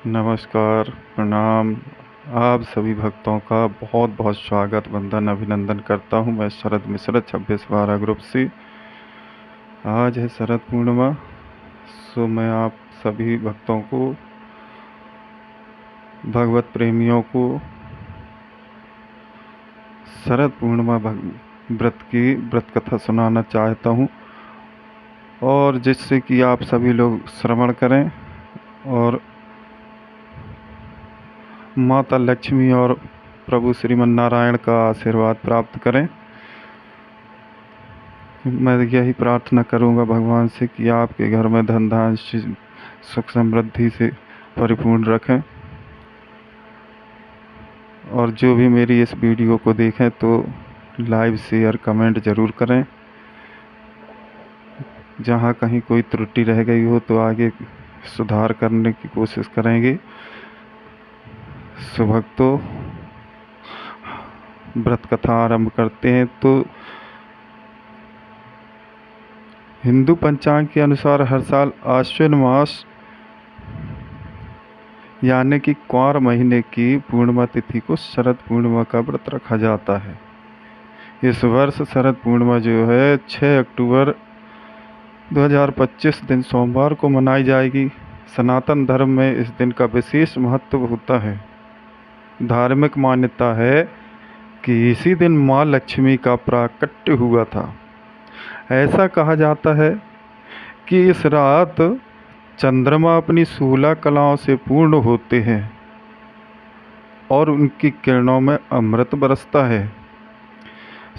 नमस्कार, प्रणाम। आप सभी भक्तों का बहुत बहुत स्वागत, वंदन, अभिनंदन करता हूँ। मैं शरद मिश्र 26/12 ग्रुप से। आज है शरद पूर्णिमा। सो मैं आप सभी भक्तों को, भगवत प्रेमियों को शरद पूर्णिमा व्रत कथा सुनाना चाहता हूँ, और जिससे कि आप सभी लोग श्रवण करें और माता लक्ष्मी और प्रभु श्रीमन नारायण का आशीर्वाद प्राप्त करें। मैं यही प्रार्थना करूंगा भगवान से कि आपके घर में धन धान्य सुख समृद्धि से परिपूर्ण रखें। और जो भी मेरी इस वीडियो को देखें तो लाइव शेयर कमेंट ज़रूर करें। जहाँ कहीं कोई त्रुटि रह गई हो तो आगे सुधार करने की कोशिश करेंगे। सो भक्तों, व्रत कथा आरंभ करते हैं। तो हिंदू पंचांग के अनुसार हर साल आश्विन मास यानी कि क्वार महीने की पूर्णिमा तिथि को शरद पूर्णिमा का व्रत रखा जाता है। इस वर्ष शरद पूर्णिमा जो है 6 अक्टूबर 2025 दिन सोमवार को मनाई जाएगी। सनातन धर्म में इस दिन का विशेष महत्व होता है। धार्मिक मान्यता है कि इसी दिन माँ लक्ष्मी का प्राकट्य हुआ था। ऐसा कहा जाता है कि इस रात चंद्रमा अपनी 16 कलाओं से पूर्ण होते हैं और उनकी किरणों में अमृत बरसता है।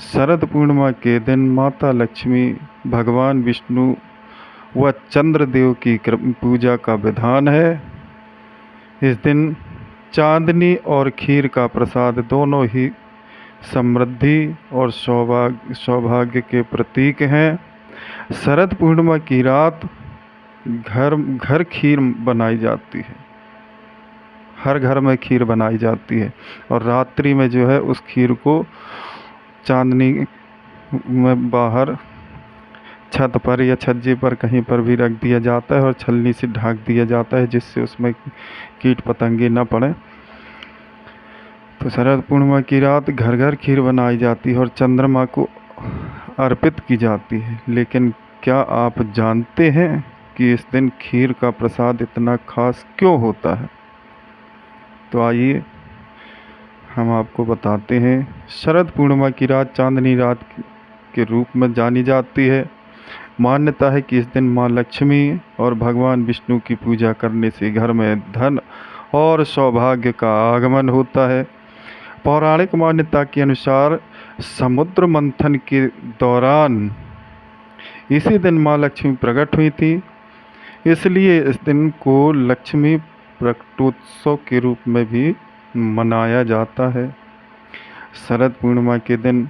शरद पूर्णिमा के दिन माता लक्ष्मी, भगवान विष्णु व चंद्रदेव की पूजा का विधान है। इस दिन चांदनी और खीर का प्रसाद दोनों ही समृद्धि और सौभाग्य के प्रतीक हैं। शरद पूर्णिमा की रात घर घर खीर बनाई जाती है। हर घर में खीर बनाई जाती है और रात्रि में जो है उस खीर को चांदनी में बाहर छत पर या छज्जे पर कहीं पर भी रख दिया जाता है और छलनी से ढक दिया जाता है, जिससे उसमें कीट पतंगे न पड़े। तो शरद पूर्णिमा की रात घर घर खीर बनाई जाती है और चंद्रमा को अर्पित की जाती है। लेकिन क्या आप जानते हैं कि इस दिन खीर का प्रसाद इतना खास क्यों होता है? तो आइए हम आपको बताते हैं। शरद पूर्णिमा की रात चांदनी रात के रूप में जानी जाती है। मान्यता है कि इस दिन माँ लक्ष्मी और भगवान विष्णु की पूजा करने से घर में धन और सौभाग्य का आगमन होता है। पौराणिक मान्यता के अनुसार समुद्र मंथन के दौरान इसी दिन माँ लक्ष्मी प्रकट हुई थी, इसलिए इस दिन को लक्ष्मी प्रकटोत्सव के रूप में भी मनाया जाता है। शरद पूर्णिमा के दिन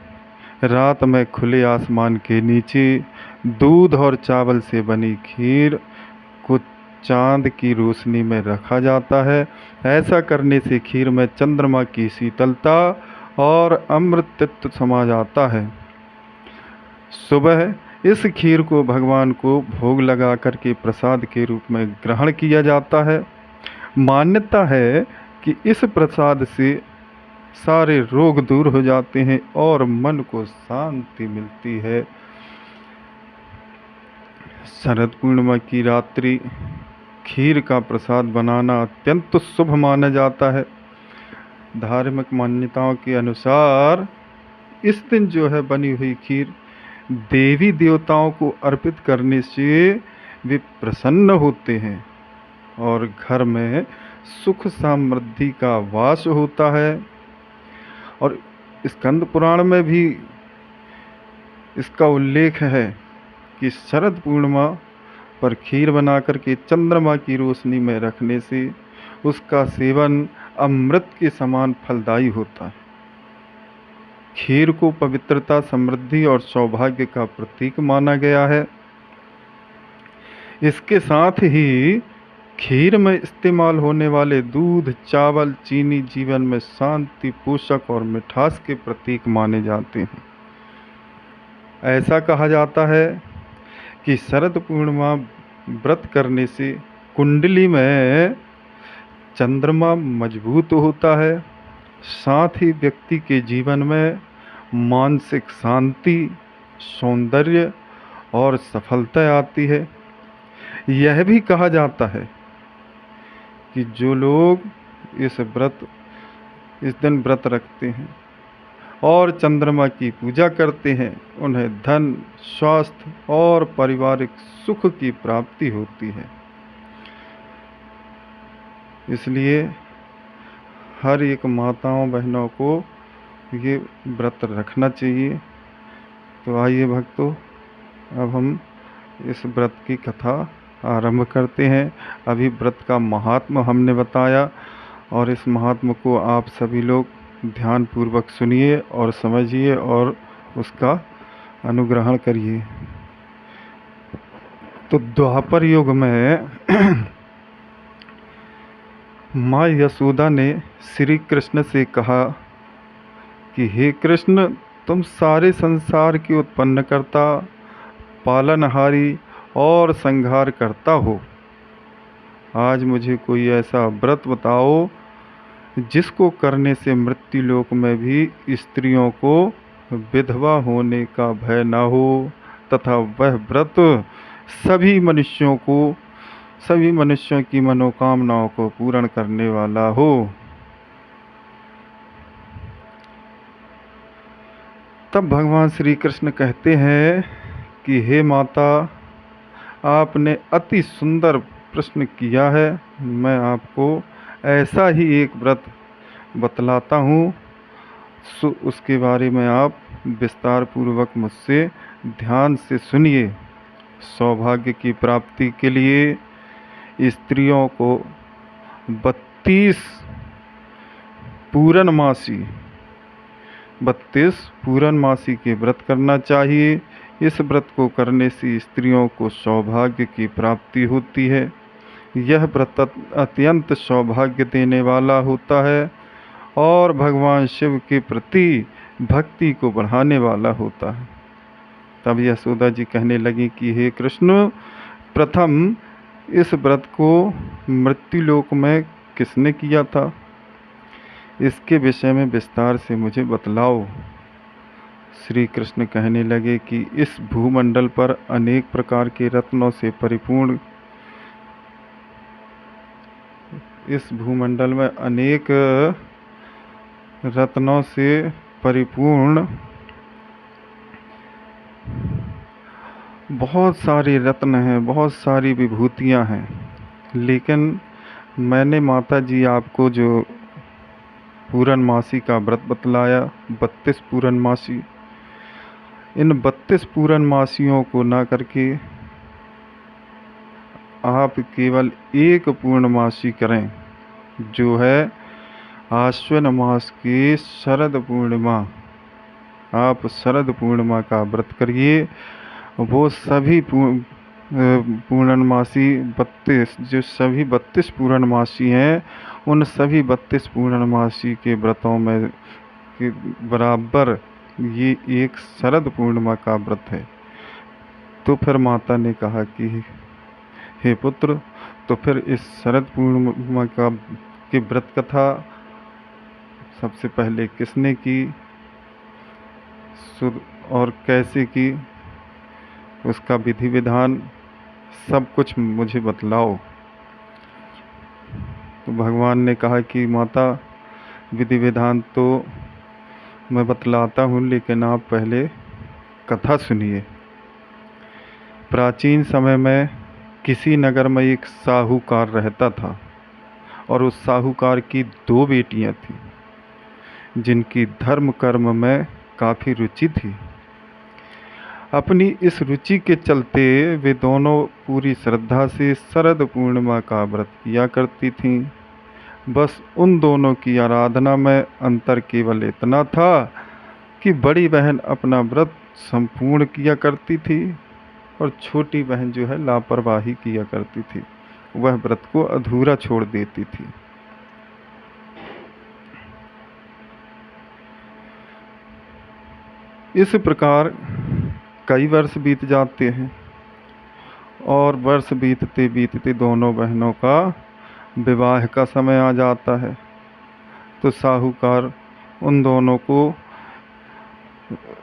रात में खुले आसमान के नीचे दूध और चावल से बनी खीर को चांद की रोशनी में रखा जाता है। ऐसा करने से खीर में चंद्रमा की शीतलता और अमृतत्व समा जाता है। सुबह इस खीर को भगवान को भोग लगा करके प्रसाद के रूप में ग्रहण किया जाता है। मान्यता है कि इस प्रसाद से सारे रोग दूर हो जाते हैं और मन को शांति मिलती है। शरद पूर्णिमा की रात्रि खीर का प्रसाद बनाना अत्यंत शुभ माना जाता है। धार्मिक मान्यताओं के अनुसार इस दिन जो है बनी हुई खीर देवी देवताओं को अर्पित करने से वे प्रसन्न होते हैं और घर में सुख समृद्धि का वास होता है। और स्कंद पुराण में भी इसका उल्लेख है कि शरद पूर्णिमा पर खीर बनाकर के चंद्रमा की रोशनी में रखने से उसका सेवन अमृत के समान फलदायी होता है। खीर को पवित्रता, समृद्धि और सौभाग्य का प्रतीक माना गया है। इसके साथ ही खीर में इस्तेमाल होने वाले दूध, चावल, चीनी जीवन में शांति, पोषक और मिठास के प्रतीक माने जाते हैं। ऐसा कहा जाता है कि शरद पूर्णिमा व्रत करने से कुंडली में चंद्रमा मजबूत होता है, साथ ही व्यक्ति के जीवन में मानसिक शांति, सौंदर्य और सफलता आती है। यह भी कहा जाता है कि जो लोग इस दिन व्रत रखते हैं और चंद्रमा की पूजा करते हैं, उन्हें धन, स्वास्थ्य और पारिवारिक सुख की प्राप्ति होती है। इसलिए हर एक माताओं बहनों को ये व्रत रखना चाहिए। तो आइए भक्तों, अब हम इस व्रत की कथा आरंभ करते हैं। अभी व्रत का महात्म हमने बताया और इस महात्म को आप सभी लोग ध्यानपूर्वक सुनिए और समझिए और उसका अनुग्रहण करिए। तो द्वापर युग में माँ यशोदा ने श्री कृष्ण से कहा कि हे कृष्ण, तुम सारे संसार की उत्पन्नकर्ता, पालनहारी और संहार करता हो। आज मुझे कोई ऐसा व्रत बताओ जिसको करने से मृत्युलोक में भी स्त्रियों को विधवा होने का भय न हो तथा वह व्रत सभी मनुष्यों की मनोकामनाओं को पूर्ण करने वाला हो। तब भगवान श्री कृष्ण कहते हैं कि हे माता, आपने अति सुंदर प्रश्न किया है। मैं आपको ऐसा ही एक व्रत बतलाता हूँ, उसके बारे में आप विस्तार पूर्वक मुझसे ध्यान से सुनिए। सौभाग्य की प्राप्ति के लिए स्त्रियों को 32 पूरनमासी के व्रत करना चाहिए। इस व्रत को करने से स्त्रियों को सौभाग्य की प्राप्ति होती है। यह व्रत अत्यंत सौभाग्य देने वाला होता है और भगवान शिव के प्रति भक्ति को बढ़ाने वाला होता है। तब यशोदा जी कहने लगी कि हे कृष्ण, प्रथम इस व्रत को मृत्युलोक में किसने किया था? इसके विषय में विस्तार से मुझे बतलाओ। श्री कृष्ण कहने लगे कि इस भूमंडल पर अनेक प्रकार के रत्नों से परिपूर्ण, इस भूमंडल में अनेक रत्नों से परिपूर्ण बहुत सारे रत्न हैं, बहुत सारी विभूतियां हैं। लेकिन मैंने माता जी आपको जो पूरनमासी का व्रत बतलाया, 32 पूरनमासी, इन 32 पूरनमासियों को ना करके आप केवल एक पूर्णमासी करें, जो है आश्विन मास की शरद पूर्णिमा। आप शरद पूर्णिमा का व्रत करिए। वो सभी पूर्णमासी 32 जो सभी 32 पूर्णमासी हैं, उन सभी 32 पूर्णमासी के व्रतों में के बराबर ये एक शरद पूर्णिमा का व्रत है। तो फिर माता ने कहा कि हे पुत्र, तो फिर इस शरद पूर्णिमा की व्रत कथा सबसे पहले किसने की और कैसे की, उसका विधि विधान सब कुछ मुझे बतलाओ। तो भगवान ने कहा कि माता, विधि विधान तो मैं बतलाता हूँ, लेकिन आप पहले कथा सुनिए। प्राचीन समय में किसी नगर में एक साहूकार रहता था और उस साहूकार की 2 बेटियां थीं, जिनकी धर्म कर्म में काफ़ी रुचि थी। अपनी इस रुचि के चलते वे दोनों पूरी श्रद्धा से शरद पूर्णिमा का व्रत किया करती थीं। बस उन दोनों की आराधना में अंतर केवल इतना था कि बड़ी बहन अपना व्रत संपूर्ण किया करती थी और छोटी बहन जो है लापरवाही किया करती थी, वह व्रत को अधूरा छोड़ देती थी। इस प्रकार कई वर्ष बीत जाते हैं और वर्ष बीतते बीतते दोनों बहनों का विवाह का समय आ जाता है तो साहूकार उन दोनों को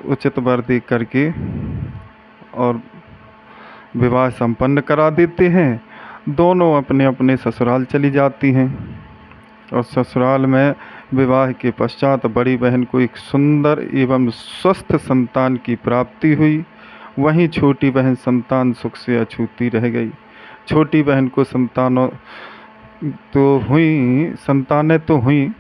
उचित वर दे करके और विवाह संपन्न करा देते हैं। दोनों अपने अपने ससुराल चली जाती हैं और ससुराल में विवाह के पश्चात बड़ी बहन को एक सुंदर एवं स्वस्थ संतान की प्राप्ति हुई। वहीं छोटी बहन संतान सुख से अछूती रह गई। छोटी बहन को संतानें तो हुई,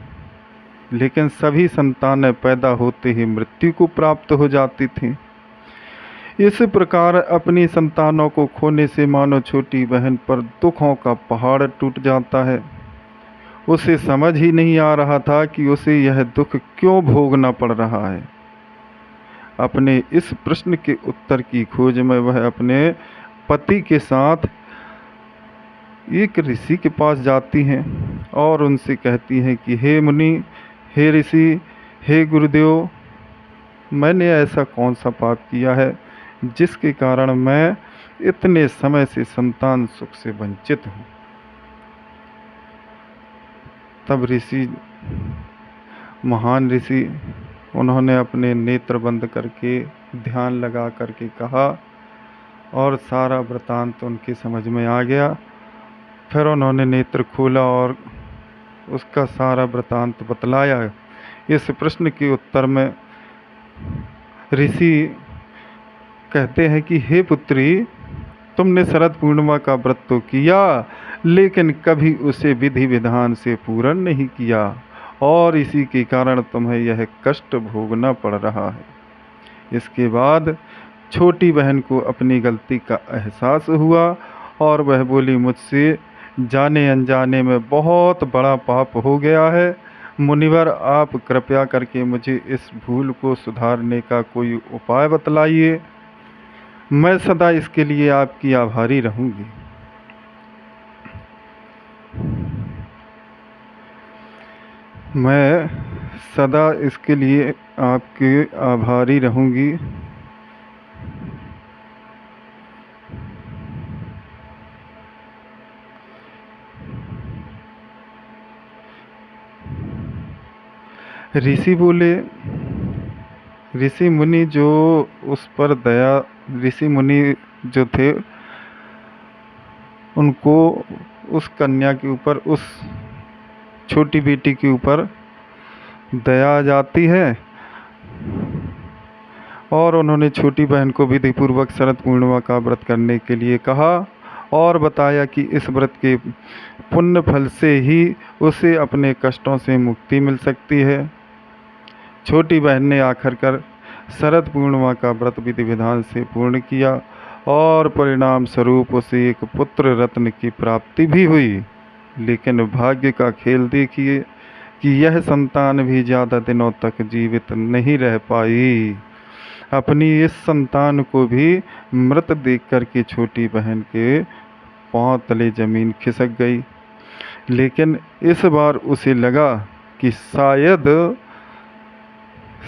लेकिन सभी संतानें पैदा होते ही मृत्यु को प्राप्त हो जाती थीं। इस प्रकार अपनी संतानों को खोने से मानो छोटी बहन पर दुखों का पहाड़ टूट जाता है। उसे समझ ही नहीं आ रहा था कि उसे यह दुख क्यों भोगना पड़ रहा है। अपने इस प्रश्न के उत्तर की खोज में वह अपने पति के साथ एक ऋषि के पास जाती हैं और उनसे कहती हैं कि हे मुनि, हे ऋषि, हे गुरुदेव, मैंने ऐसा कौन सा पाप किया है जिसके कारण मैं इतने समय से संतान सुख से वंचित हूँ। तब महान ऋषि उन्होंने अपने नेत्र बंद करके ध्यान लगा करके कहा और सारा वृतांत उनकी समझ में आ गया। फिर उन्होंने नेत्र खोला और उसका सारा वृतांत बतलाया। इस प्रश्न के उत्तर में ऋषि कहते हैं कि हे पुत्री, तुमने शरद पूर्णिमा का व्रत तो किया, लेकिन कभी उसे विधि विधान से पूर्ण नहीं किया और इसी के कारण तुम्हें यह कष्ट भोगना पड़ रहा है। इसके बाद छोटी बहन को अपनी गलती का एहसास हुआ और वह बोली, मुझसे जाने अनजाने में बहुत बड़ा पाप हो गया है। मुनिवर, आप कृपया करके मुझे इस भूल को सुधारने का कोई उपाय बतलाइए। मैं सदा इसके लिए आपकी आभारी रहूंगी। मैं सदा इसके लिए आपके आभारी रहूंगी। ऋषि बोले, ऋषि मुनि जो थे उनको उस कन्या के ऊपर, उस छोटी बेटी के ऊपर दया आ जाती है और उन्होंने छोटी बहन को विधिपूर्वक शरद पूर्णिमा का व्रत करने के लिए कहा और बताया कि इस व्रत के पुण्य फल से ही उसे अपने कष्टों से मुक्ति मिल सकती है। छोटी बहन ने आखिरकार शरद पूर्णिमा का व्रत विधि विधान से पूर्ण किया और परिणाम स्वरूप उसे एक पुत्र रत्न की प्राप्ति भी हुई। लेकिन भाग्य का खेल देखिए कि यह संतान भी ज़्यादा दिनों तक जीवित नहीं रह पाई। अपनी इस संतान को भी मृत देखकर के छोटी बहन के पांव तले जमीन खिसक गई। लेकिन इस बार उसे लगा कि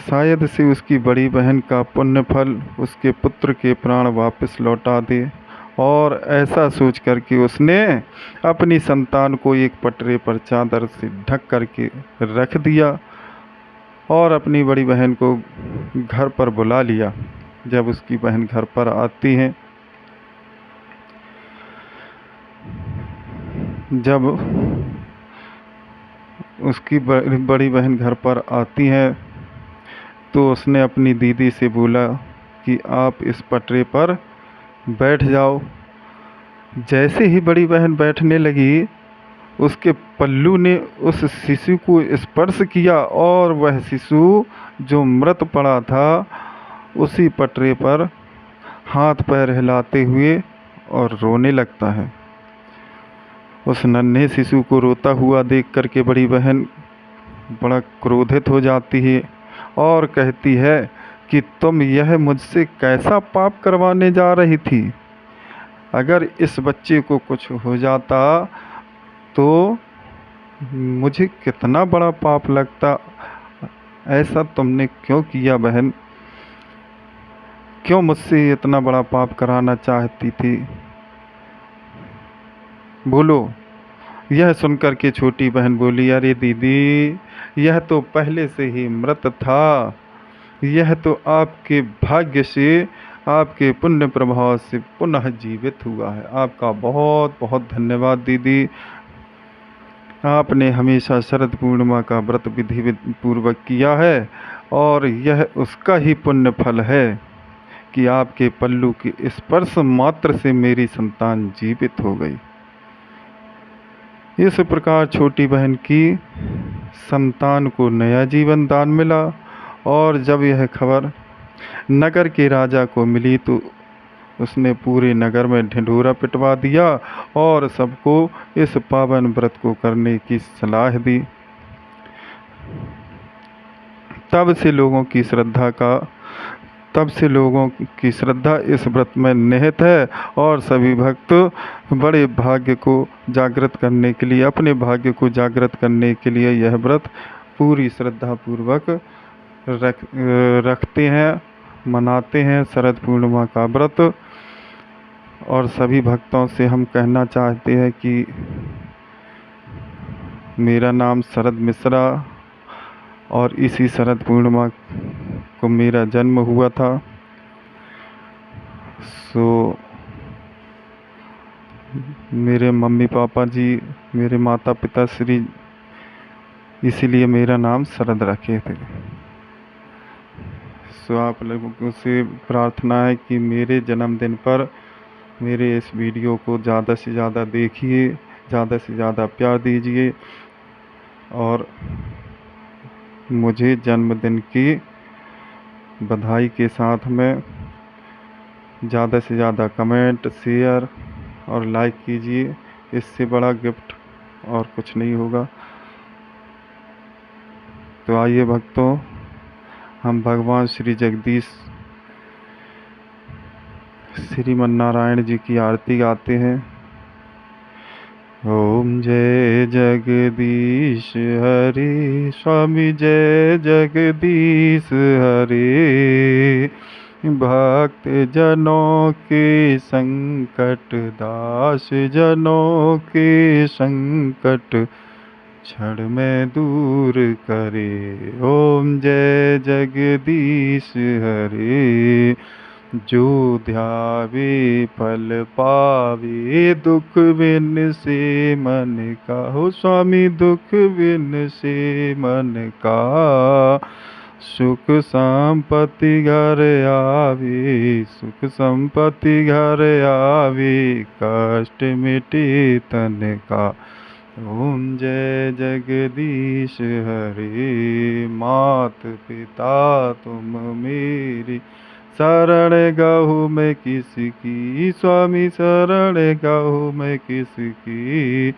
शायद से उसकी बड़ी बहन का पुण्य फल उसके पुत्र के प्राण वापस लौटा दे, और ऐसा सोच करके उसने अपनी संतान को एक पटरे पर चादर से ढक करके रख दिया और अपनी बड़ी बहन को घर पर बुला लिया। जब उसकी बहन घर पर आती है, जब उसकी बड़ी बहन घर पर आती है तो उसने अपनी दीदी से बोला कि आप इस पटरे पर बैठ जाओ। जैसे ही बड़ी बहन बैठने लगी, उसके पल्लू ने उस शिशु को स्पर्श किया और वह शिशु जो मृत पड़ा था उसी पटरे पर हाथ पैर हिलाते हुए और रोने लगता है। उस नन्हे शिशु को रोता हुआ देख करके बड़ी बहन बड़ा क्रोधित हो जाती है और कहती है कि तुम यह मुझसे कैसा पाप करवाने जा रही थी? अगर इस बच्चे को कुछ हो जाता तो मुझे कितना बड़ा पाप लगता। ऐसा तुमने क्यों किया बहन? क्यों मुझसे इतना बड़ा पाप कराना चाहती थी? बोलो, यह सुनकर के छोटी बहन बोली, अरे दीदी, यह तो पहले से ही मृत था। यह तो आपके भाग्य से, आपके पुण्य प्रभाव से पुनः जीवित हुआ है। आपका बहुत बहुत धन्यवाद दीदी। आपने हमेशा शरद पूर्णिमा का व्रत विधि पूर्वक किया है, और यह उसका ही पुण्य फल है कि आपके पल्लू के स्पर्श मात्र से मेरी संतान जीवित हो गई। इस प्रकार छोटी बहन की संतान को नया जीवन दान मिला। और जब यह खबर नगर के राजा को मिली तो उसने पूरे नगर में ढिंढोरा पिटवा दिया और सबको इस पावन व्रत को करने की सलाह दी। तब से लोगों की श्रद्धा का तब से लोगों की श्रद्धा इस व्रत में निहित है, और सभी भक्त बड़े भाग्य को जागृत करने के लिए, अपने भाग्य को जागृत करने के लिए यह व्रत पूरी श्रद्धा पूर्वक रखते हैं, मनाते हैं शरद पूर्णिमा का व्रत। और सभी भक्तों से हम कहना चाहते हैं कि मेरा नाम शरद मिश्रा, और इसी शरद पूर्णिमा को मेरा जन्म हुआ था। सो मेरे मम्मी पापा जी, मेरे माता पिता श्री, इसीलिए मेरा नाम शरद रखे थे। सो आप लोगों से प्रार्थना है कि मेरे जन्मदिन पर मेरे इस वीडियो को ज़्यादा से ज़्यादा देखिए, ज़्यादा से ज़्यादा प्यार दीजिए, और मुझे जन्मदिन की बधाई के साथ में ज़्यादा से ज़्यादा कमेंट, शेयर और लाइक कीजिए। इससे बड़ा गिफ्ट और कुछ नहीं होगा। तो आइए भक्तों, हम भगवान श्री जगदीश श्रीमन्नारायण जी की आरती गाते हैं। ओम जय जगदीश हरे, स्वामी जय जगदीश हरे। भक्त जनों के संकट, दास जनों के संकट क्षण में दूर करे। ओम जय जगदीश हरे। जो ध्यावे फल पावे, दुख बिन से मन का। हो स्वामी दुख बिन से मन का, सुख संपत्ति घर आवे, सुख संपत्ति घर आवे, कष्ट मिटे तन का। ओम जय जगदीश हरे। मात पिता तुम मेरी, शरण गहु मैं किसकी। स्वामी शरण गहु मैं किसकी।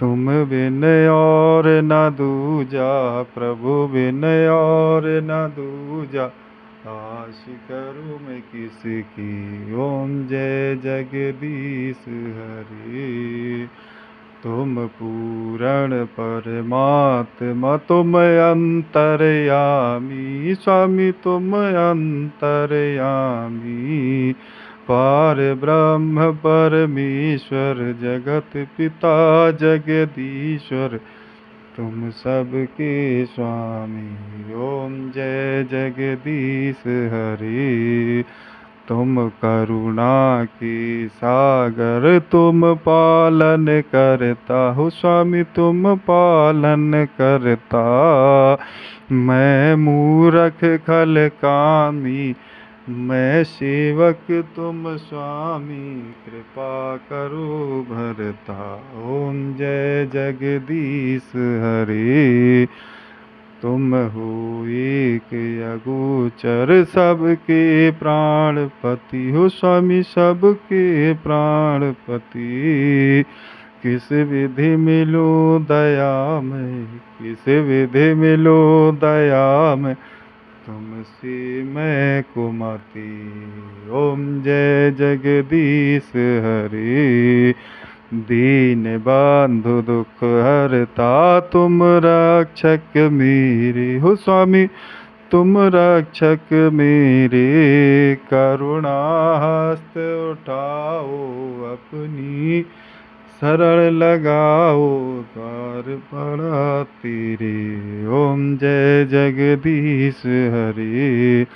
तुम बिन और न दूजा, प्रभु बिन और न दूजा, आश करूँ मैं किसकी। ओम जय जगदीश हरे। तुम पूर्ण परमात्मा, तुम अंतर्यामी। स्वामी तुम अंतर्यामी। पार ब्रह्म परमेश्वर, जगत पिता जगदीश्वर, तुम सबके स्वामी। ओम जय जगदीश हरे। तुम करुणा के सागर, तुम पालन करता हो। स्वामी तुम पालन करता। मैं मूरख खल कामी, मैं सेवक तुम स्वामी, कृपा करो भरता। ओम जय जगदीश हरे। तुम हो एक अगोचर, सबके प्राणपति हो। स्वामी सबके प्राणपति, किस विधि मिलो दया में, किस विधि मिलो दया में, तुमसे मैं कुमति। ओम जय जगदीश हरे। दीन बंधु दुख हरता, तुम रक्षक मेरे हो। स्वामी तुम रक्षक मेरे, करुणा हस्त उठाओ अपनी, शरण लगाओ द्वार बड़ा तेरे। ओम जय जगदीश हरे।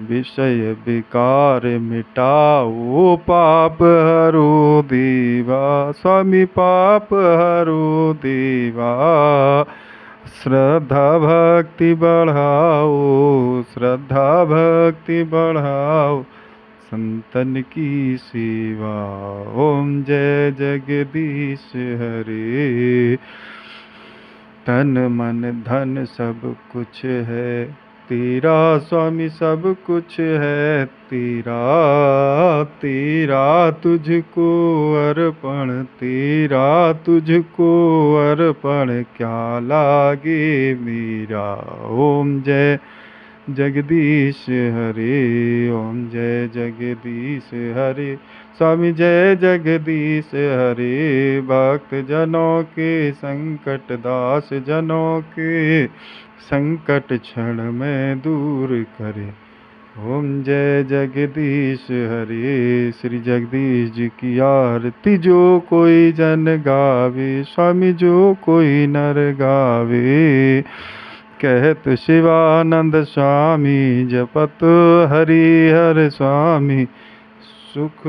विषय विकार मिटाओ पाप हरो देवा। स्वामी पाप हरो देवा। श्रद्धा भक्ति बढ़ाओ, श्रद्धा भक्ति बढ़ाओ, संतन की सेवा। ओम जय जगदीश हरे। तन मन धन सब कुछ है तेरा स्वामी, सब कुछ है तेरा। तेरा तुझको अर्पण, तेरा तुझको अर्पण, क्या लागे मेरा। ओम जय जगदीश हरे। ओम जय जगदीश हरे। स्वामी जय जगदीश हरे। भक्त जनों के संकट, दास जनों के संकट क्षण में दूर करे। ओम जय जगदीश हरे। श्री जगदीश जी की आरती जो कोई जन गावे, स्वामी जो कोई नर गावे। कहत शिवानंद स्वामी, जपत हरि हर स्वामी, सुख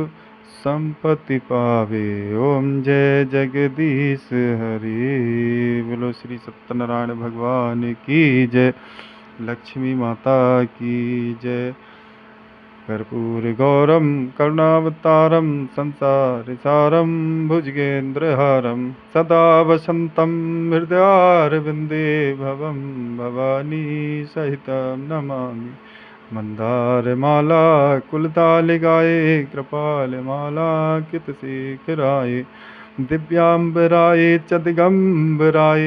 संपत्ति पावे। ओम जय जगदीश हरि। बोलो श्री सत्यनारायण भगवान की जय। लक्ष्मी माता की जय। कर्पूर गौरम करुणावतारम संसार सारम भुजगेन्द्रहारम सदा वसंतम हृदयारविंदे भवम भवानी सहितं नमामि। मंदारमाला कुलतालिकाये कृपालमाला कितशेखराय दिव्यांबराय च दिगंबराय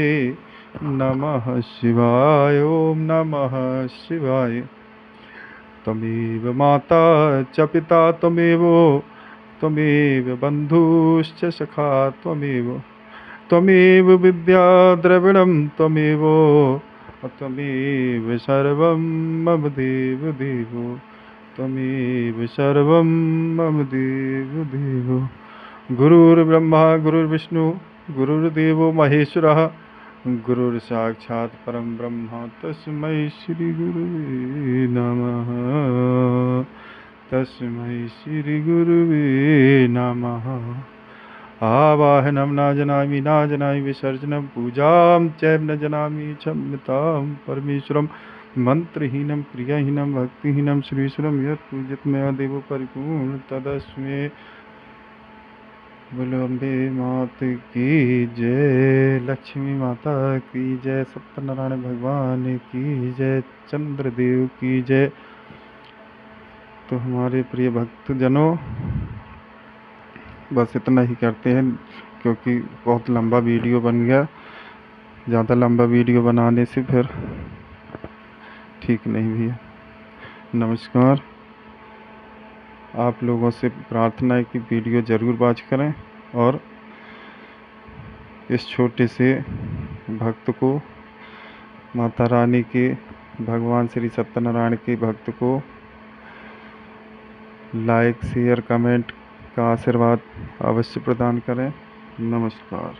नमः शिवाय। ओम नमः शिवाय। त्वमेव माता च पिता त्वमेव, त्वमेव बन्धुश्च सखा त्वमेव, त्वमेव विद्या द्रविणं त्वमेव, त्वमेव सर्वं मम देव देवो, त्वमेव सर्वं मम देव देवो। गुरुर्ब्रह्मा गुरुर्विष्णु गुरुर्देवो महेश्वरः, गुरुर्साक्षात् परं ब्रह्म तस्मै श्री गुरुवे नमः। तस्मै श्री गुरुवे नमः। आवाहनं न जानामि न जानामि विसर्जनं पूजां चैव न जानामि क्षम्यतां परमेश्वरं। मंत्रहीनं क्रियाहीनं भक्तिहीनं श्रीश्वरं यत् पूजित मया देवो परिपूर्ण तदस्मै। बोलो अम्बे मात की जय। लक्ष्मी माता की जय। सत्यनारायण भगवान की जय। चंद्रदेव की जय। तो हमारे प्रिय भक्तजनों, बस इतना ही करते हैं क्योंकि बहुत लंबा वीडियो बन गया। ज़्यादा लंबा वीडियो बनाने से फिर ठीक नहीं भी है। नमस्कार। आप लोगों से प्रार्थना है कि वीडियो ज़रूर वॉच करें और इस छोटे से भक्त को, माता रानी के, भगवान श्री सत्यनारायण के भक्त को लाइक शेयर कमेंट का आशीर्वाद अवश्य प्रदान करें। नमस्कार।